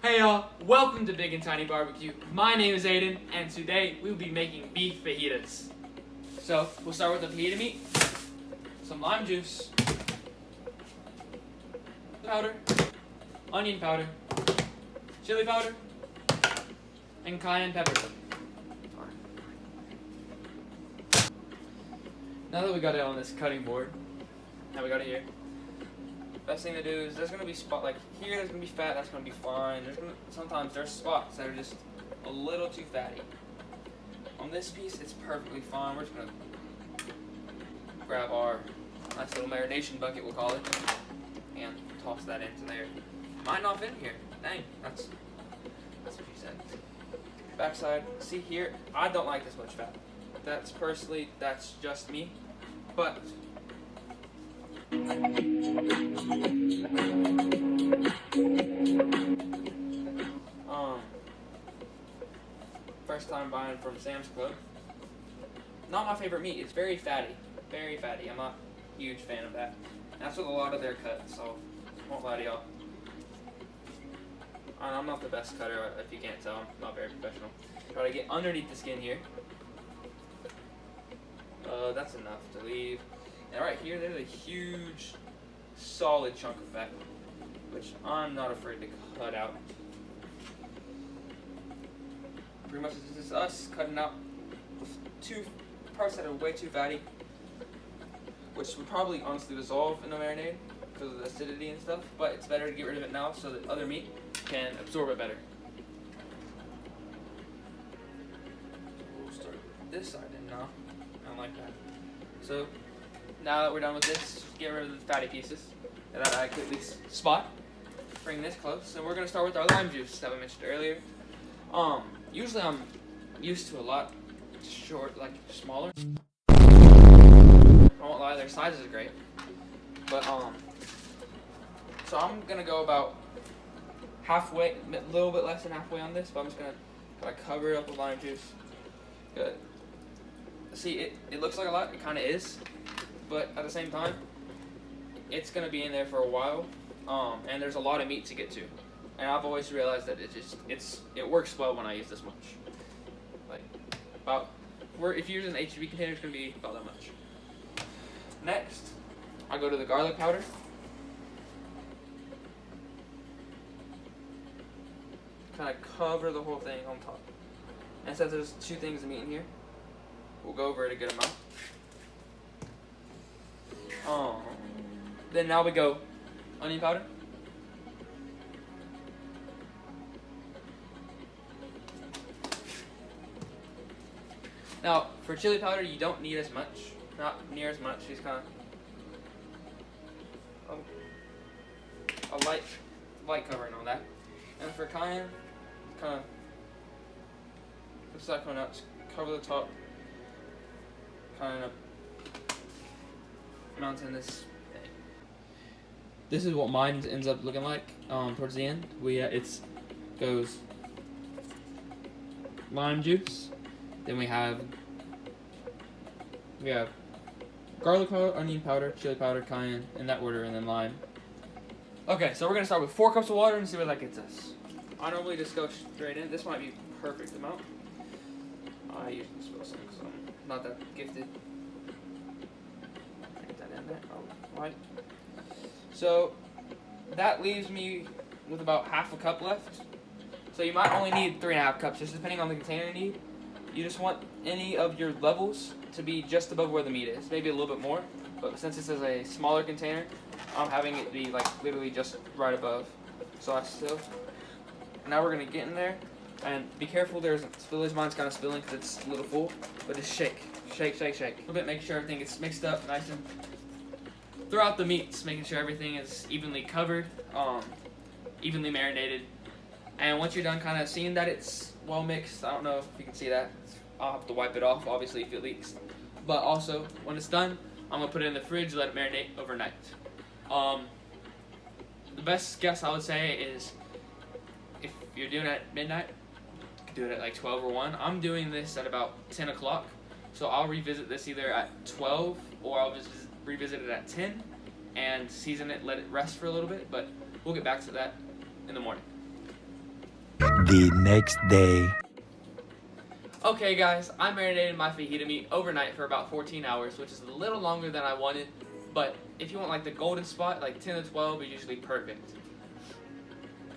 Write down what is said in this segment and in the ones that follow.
Hey y'all, welcome to Big&TinyBBQ. My name is Aiden, and today we will be making beef fajitas. So, we'll start with the fajita meat, some lime juice, powder, onion powder, chili powder, and cayenne pepper. Now that we got it on this cutting board, now we got it here. Best thing to do is there's gonna be spot like here. There's gonna be fat. That's gonna be fine. Sometimes there's spots that are just a little too fatty. On this piece, it's perfectly fine. We're just gonna grab our nice little marination bucket, we'll call it, and toss that into there. Might not fit in here. Dang, that's what she said. Backside. See here, I don't like this much fat. That's just me, but. First time buying from Sam's Club. Not my favorite meat. It's very fatty. Very fatty. I'm not a huge fan of that. That's with a lot of their cuts, so I won't lie to y'all. I'm not the best cutter, if you can't tell. I'm not very professional. Try to get underneath the skin here. That's enough to leave. And right here, there's a huge, solid chunk of fat, which I'm not afraid to cut out. Pretty much it's just us cutting out two parts that are way too fatty, which would probably honestly dissolve in the marinade because of the acidity and stuff, but it's better to get rid of it now so that other meat can absorb it better. We'll start with this side in now. I don't like that. So now that we're done with this, get rid of the fatty pieces that I could at least spot. Bring this close, and we're gonna start with our lime juice that we mentioned earlier. Usually I'm used to a lot short, like smaller. I won't lie, their sizes are great. But so I'm gonna go about halfway, a little bit less than halfway on this, but I'm just gonna kind of cover it up with lime juice. Good. See, it looks like a lot. It kind of is. But at the same time, it's gonna be in there for a while, and there's a lot of meat to get to, and I've always realized that it works well when I use this much. Like if you're using an HB container, it's gonna be about that much. Next, I go to the garlic powder. Kind of cover the whole thing on top, and since there's two things of meat in here, we'll go over it a good amount. Then now we go onion powder. Now for chili powder, you don't need as much, not near as much. Just kind of a light covering on that. And for cayenne, kind of push that one out, cover the top, kind of mountain this. This is what mine ends up looking like towards the end. It goes lime juice, then we have garlic powder, onion powder, chili powder, cayenne, in that order, and then lime. Okay, so we're gonna start with 4 cups of water and see where that gets us. I normally just go straight in. This might be perfect amount. I usually spill some because I'm not that gifted. Get that in there. Oh, right. So that leaves me with about half a cup left. So you might only need 3.5 cups, just depending on the container you need. You just want any of your levels to be just above where the meat is, maybe a little bit more. But since this is a smaller container, I'm having it be like literally just right above. So now we're gonna get in there, and be careful there's spillage. Mine's kind of spilling because it's a little full, but just shake. A little bit, make sure everything gets mixed up nice and throughout the meats, making sure everything is evenly covered, evenly marinated. And once you're done kind of seeing that it's well mixed, I don't know if you can see that. I'll have to wipe it off, obviously, if it leaks. But also, when it's done, I'm going to put it in the fridge, let it marinate overnight. The best guess I would say is, if you're doing it at midnight, you can do it at like 12 or 1. I'm doing this at about 10 o'clock. So I'll revisit this either at 12 or I'll revisit it at 10 and season it, let it rest for a little bit, but we'll get back to that in the morning. the next day. Okay guys, I marinated my fajita meat overnight for about 14 hours, which is a little longer than I wanted, but if you want like the golden spot, like 10 to 12 is usually perfect.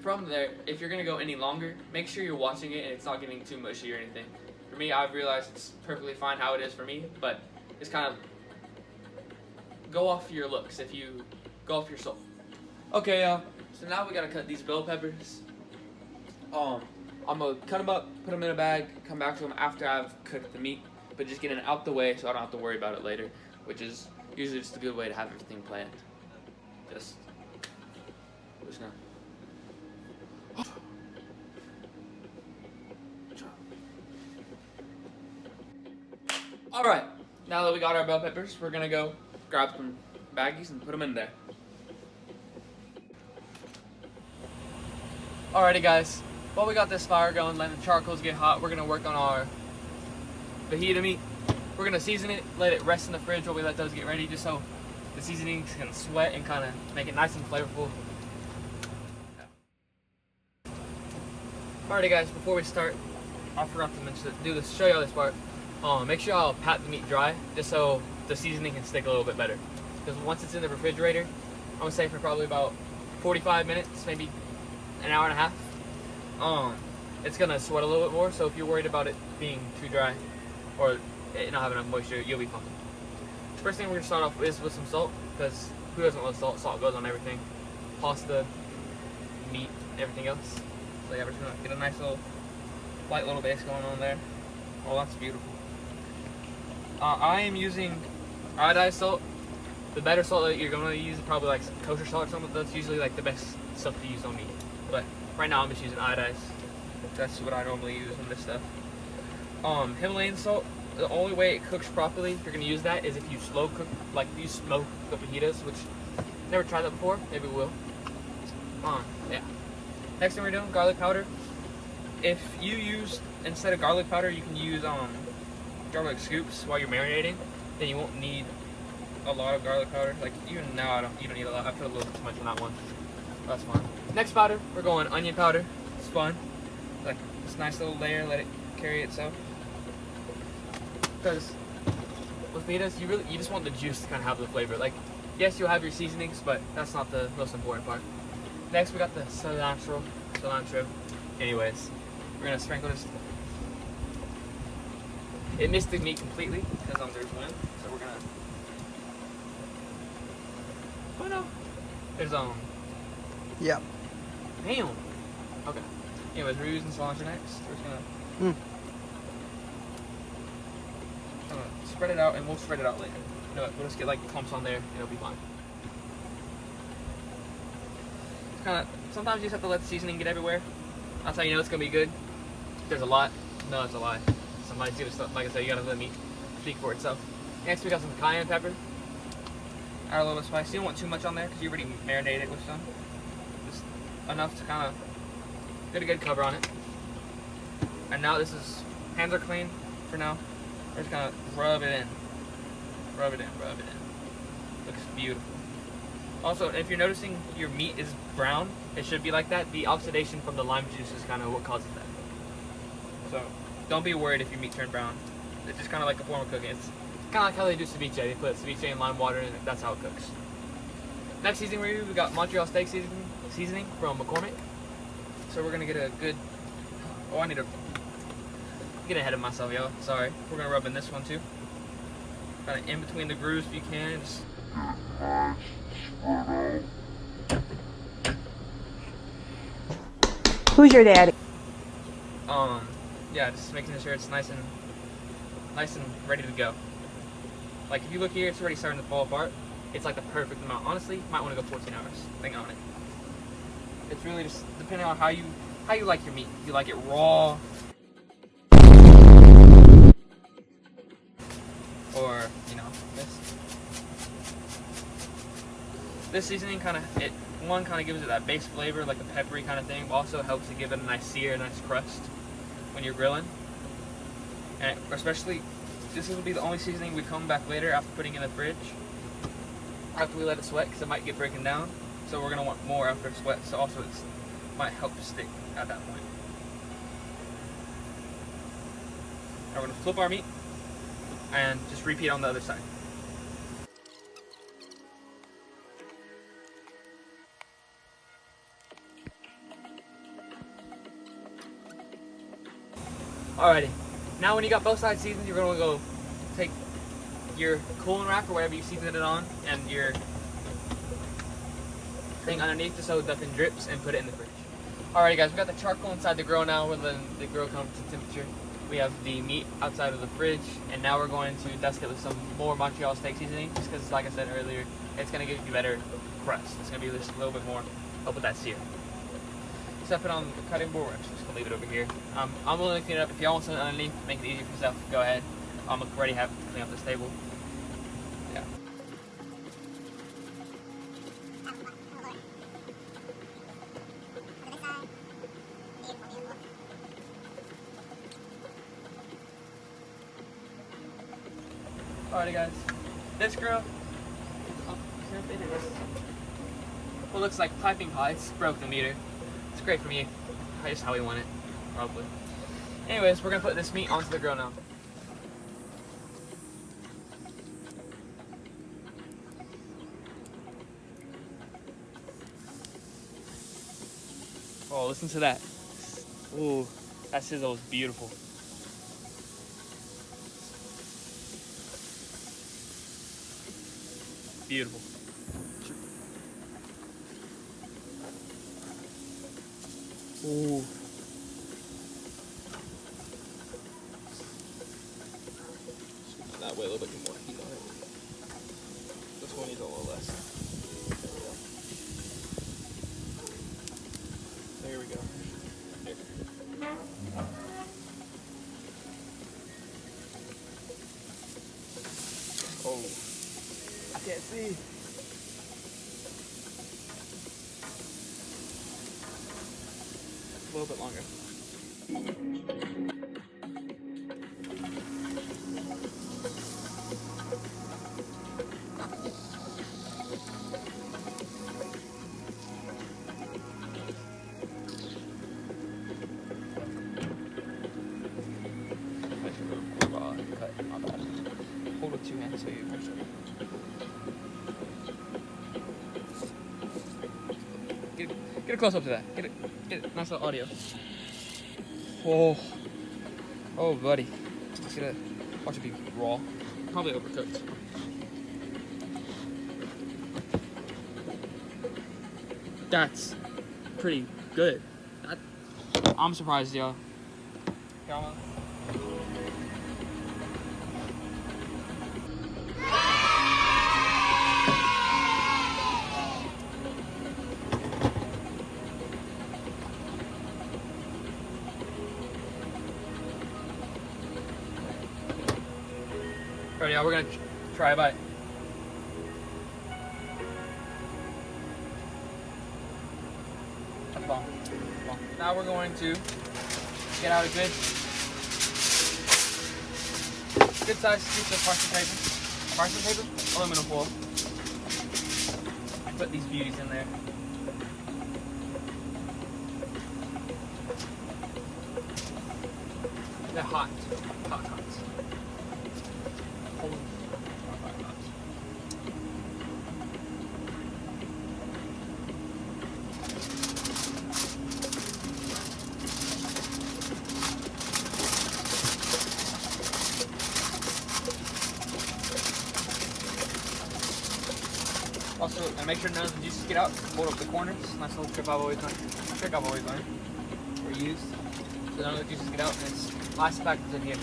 From there, if you're going to go any longer, make sure you're watching it and it's not getting too mushy or anything. For me, I've realized it's perfectly fine how it is for me, but it's kind of go off your looks if you go off your soul. Okay, so now we got to cut these bell peppers. I'm going to cut them up, put them in a bag, come back to them after I've cooked the meat, but just get it out the way so I don't have to worry about it later, which is usually just a good way to have everything planned. Just gonna... Alright, now that we got our bell peppers, we're going to go grab some baggies and put them in there. Alrighty guys, while we got this fire going, letting the charcoals get hot, we're going to work on our fajita meat. We're going to season it, let it rest in the fridge while we let those get ready, just so the seasonings can sweat and kind of make it nice and flavorful. Alrighty guys, before we start, I forgot to mention show y'all this part. Make sure y'all pat the meat dry, just so the seasoning can stick a little bit better. Because once it's in the refrigerator, I'm going to say for probably about 45 minutes, maybe an hour and a half, it's going to sweat a little bit more, so if you're worried about it being too dry or it not having enough moisture, you'll be fine. First thing we're going to start off with some salt, because who doesn't love salt? Salt goes on everything. Pasta, meat, everything else. So yeah, we're just going to get a nice little, light little base going on there. Oh, that's beautiful. I am using iodized salt. The better salt that you're going to use is probably like kosher salt or something. That's usually like the best stuff to use on meat. But right now I'm just using iodized. That's what I normally use on this stuff. Himalayan salt, the only way it cooks properly, if you're going to use that, is if you slow cook, like if you smoke the fajitas, which I've never tried that before. Maybe we will. Yeah. Next thing we're doing, garlic powder. If you use, instead of garlic powder, you can use garlic scoops while you're marinating, then you won't need a lot of garlic powder. Like even now, you don't need a lot. I put a little bit too much on that one. That's fine. Next powder, we're going onion powder. It's fun. Like this nice little layer, let it carry itself. Because with fajitas, you just want the juice to kind of have the flavor. Like yes, you'll have your seasonings, but that's not the most important part. Next, we got the cilantro. Anyways, we're gonna sprinkle this. It missed the meat completely because there's wind, so we're gonna. Oh no, there's Yep. Damn. Okay. Anyways, we're using cilantro next. We're just gonna spread it out, and we'll spread it out later. You know what? We'll just get like clumps on there, and it'll be fine. It's kind of sometimes you just have to let the seasoning get everywhere. That's how you know it's gonna be good. If there's a lot, no, it's a lie. Somebody's gonna stuff. Like I said, you gotta let the meat speak for itself. Next, we got some cayenne pepper. Add a little spice. You don't want too much on there because you already marinated it with some. Just enough to kind of get a good cover on it. And now hands are clean for now. We're just gonna rub it in. Rub it in. Looks beautiful. Also, if you're noticing your meat is brown, it should be like that. The oxidation from the lime juice is kind of what causes that. So, don't be worried if your meat turned brown. It's just kind of like a form of cooking. It's kind of like how they do ceviche. They put ceviche in lime water and that's how it cooks. Next seasoning we got Montreal steak seasoning from McCormick. So we're going to get a good... Oh, I need to get ahead of myself, y'all. Sorry. We're going to rub in this one too. Kind of in between the grooves if you can. Just Who's your daddy? Yeah, just making sure it's nice and ready to go. Like if you look here, it's already starting to fall apart. It's like the perfect amount. Honestly, you might want to go 14 hours. Think on it. It's really just depending on how you like your meat. If you like it raw, or this seasoning kind of gives it that base flavor, like a peppery kind of thing, but also helps to give it a nice sear, a nice crust when you're grilling. And especially, this will be the only seasoning we come back later after putting it in the fridge. After we let it sweat, because it might get breaking down. So we're going to want more after it sweats, so also it might help to stick at that point. Now we're gonna flip our meat and just repeat on the other side. Alrighty, now when you got both sides seasoned, you're gonna go take your cooling rack or whatever you seasoned it on and your thing underneath just so nothing drips, and put it in the fridge. Alrighty guys, we got the charcoal inside the grill now. We're letting the grill come to temperature. We have the meat outside of the fridge, and now we're going to dust it with some more Montreal steak seasoning, just because, like I said earlier, it's going to give you better crust. It's going to be just a little bit more, help with that sear. Step it on the cutting board. We're actually just going to leave it over here. I'm willing to clean it up. If y'all want something underneath, make it easier for yourself, go ahead. I'm already have to clean up this table. Yeah. Alrighty guys, this grill, well, looks like piping hot. It's broke the meter. It's great for me. Just how we want it, probably. Anyways, we're gonna put this meat onto the grill now. Oh, listen to that. Ooh, that sizzle is beautiful. Beautiful. Ooh. That way a little bit more heat on it. This one needs a little less. There we go. There. Oh. I can't see. A little bit longer. Hold with 2 hands so you pressure. Get a close up to that. Get it nice little audio. Oh, buddy. Let's get it. Watch it be raw. Probably overcooked. That's pretty good. I'm surprised, y'all. Alright, y'all, we're gonna try a bite. That's bomb. Now we're going to get out a good sized piece of parchment paper, aluminum foil. Put these beauties in there. They're hot. Also, and make sure none of the juices get out. Hold up the corners. Nice little trick I've always learned or used. So none of the juices get out, and it's last package in here.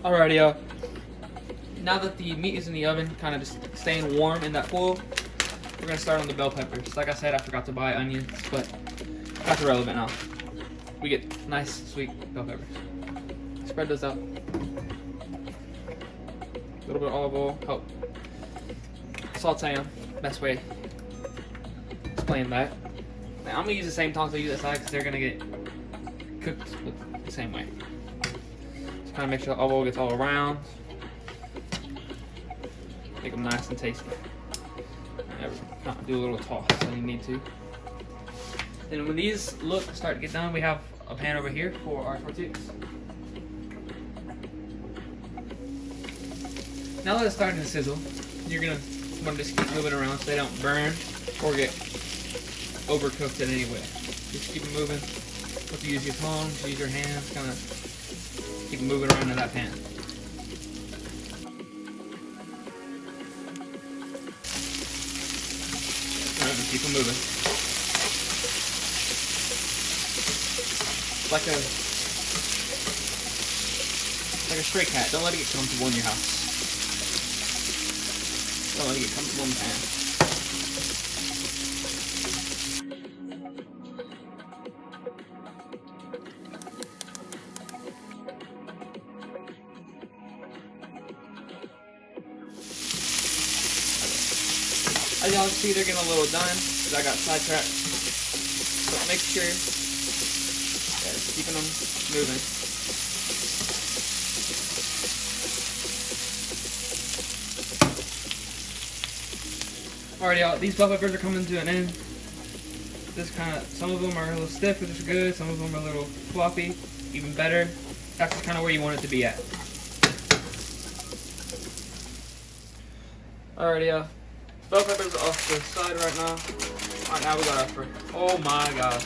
Alrighty, y'all. Now that the meat is in the oven, kind of just staying warm in that foil, we're gonna start on the bell peppers. Like I said, I forgot to buy onions, but that's irrelevant now. We get nice, sweet bell peppers. Spread those out. A little bit of olive oil, help saute them. Best way to explain that. Now, I'm gonna use the same tongs I use outside because they're gonna get cooked the same way. Just kind of make sure the olive oil gets all around. Make them nice and tasty. Do a little toss when you need to. Then when these start to get done, we have a pan over here for our tortillas. Now that it's starting to sizzle, you're gonna want to just keep moving around so they don't burn or get overcooked in any way. Just keep it moving. If you use your palms, use your hands, kind of keep moving around in that pan. Alright, keep them moving. Like a stray cat. Don't let it get comfortable in your house. Don't let it get comfortable in the pan. As y'all see, they're getting a little done because I got sidetracked. So make sure just keeping them moving. Alright, y'all, these bell peppers are coming to an end. Some of them are a little stiff, which is good. Some of them are a little floppy, even better. That's kind of where you want it to be at. Alright, y'all. Bell peppers are off to the side right now. Alright, now we got our first. Oh my god.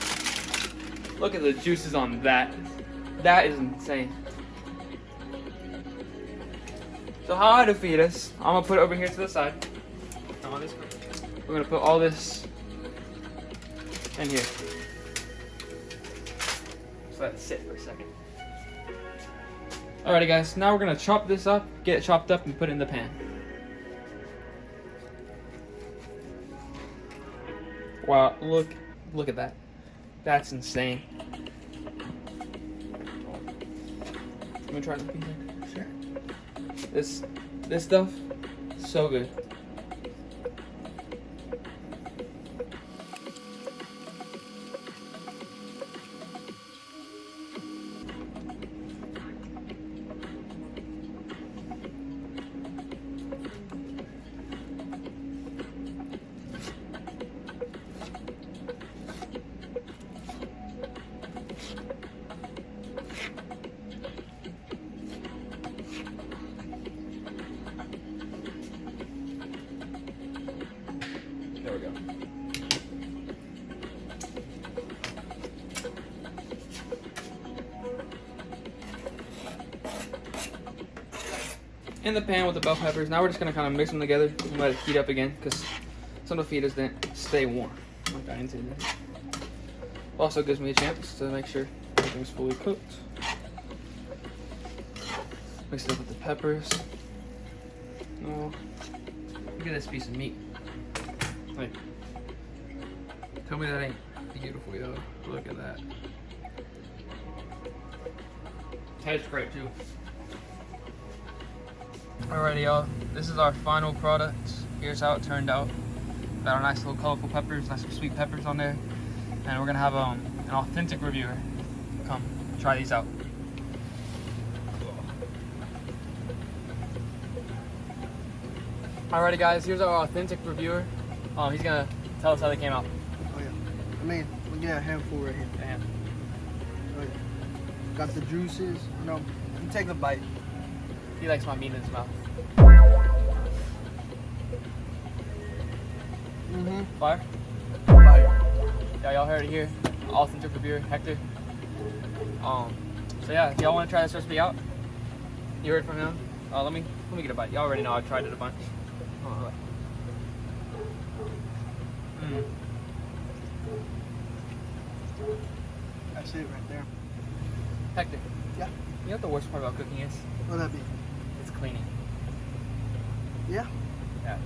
Look at the juices on that. That is insane. So how I defeat this, I'm going to put it over here to the side. We're going to put all this in here. So let it sit for a second. Alrighty guys, now we're going to chop this up, get it chopped up and put it in the pan. Wow, look at that. That's insane. I'm gonna try something here. Sure. This stuff, so good. There we go. In the pan with the bell peppers. Now we're just gonna kind of mix them together and let it heat up again because some of the fajitas didn't stay warm like I intended. Also gives me a chance to make sure everything's fully cooked. Mix it up with the peppers. Oh, look at this piece of meat. Like, tell me that ain't beautiful, yo. Look at that. Tastes great too. Alrighty, y'all. This is our final product. Here's how it turned out. Got our nice little colorful peppers, nice sweet peppers on there, and we're gonna have an authentic reviewer come try these out. Alrighty, guys. Here's our authentic reviewer. He's gonna tell us how they came out. Oh yeah. I mean, we get a handful right here. Damn. Oh, yeah. Got the juices. You take a bite. He likes my meat in his mouth. Fire? Fire. Yeah, y'all heard it here. Authentic reviewer, Hector. So yeah, if y'all want to try this recipe out, you heard from him. Let me get a bite. Y'all already know I tried it a bunch. That's it right there. Hector. Yeah. You know what the worst part about cooking is? What'd that be? It's cleaning. Yeah. Yeah.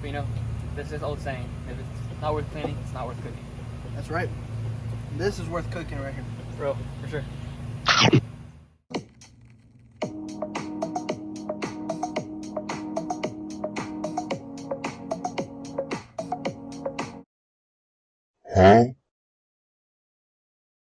But you know, there's this old saying, if it's not worth cleaning, it's not worth cooking. That's right. This is worth cooking right here. Bro, for sure. Huh?